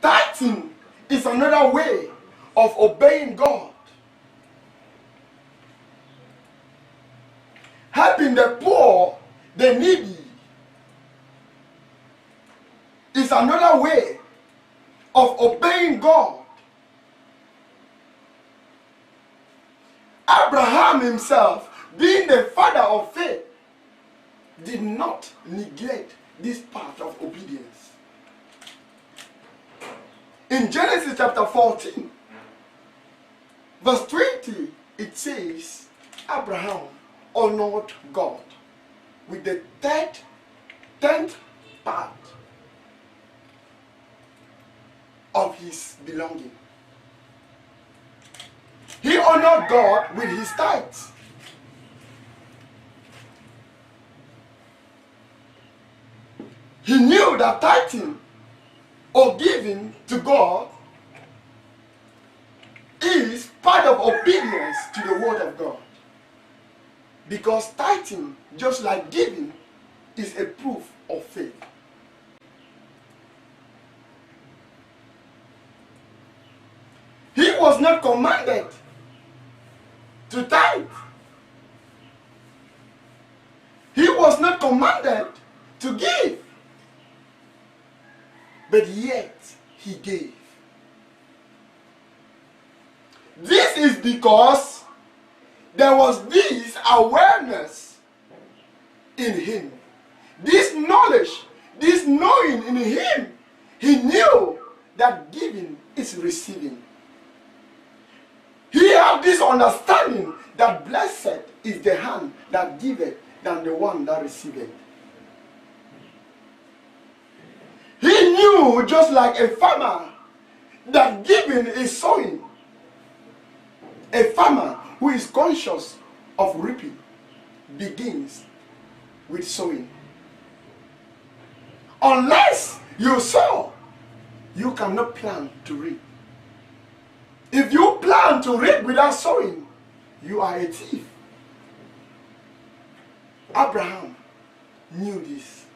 Tithing is another way of obeying God. Helping the poor, the needy, is another way of obeying God. Abraham himself, being the father of faith, did not neglect this part of obedience. In Genesis chapter 14, verse 20, it says, Abraham honored God with the tenth part of his belonging. He honored God with his tithes. He knew that tithing or giving to God is part of obedience to the word of God. Because tithing, just like giving, is a proof of faith. He was not commanded to tithe. He was not commanded to give. But yet, he gave. This is because there was this awareness in him. This knowledge, this knowing in him. He knew that giving is receiving. He had this understanding that blessed is the hand that giveth than the one that receiveth. He knew, just like a farmer, that giving is sowing. A farmer who is conscious of reaping begins with sowing. Unless you sow, you cannot plan to reap. If you plan to reap without sowing, you are a thief. Abraham knew this.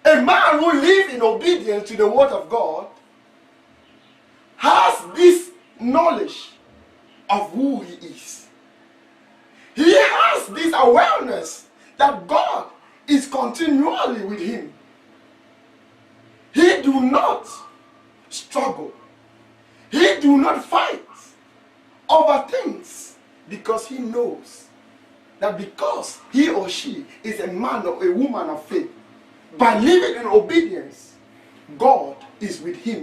A man who lives in obedience to the word of God has this knowledge of who he is. He has this awareness that God is continually with him. He do not struggle. He do not fight over things because he knows that because he or she is a man or a woman of faith, by living in obedience, God is with him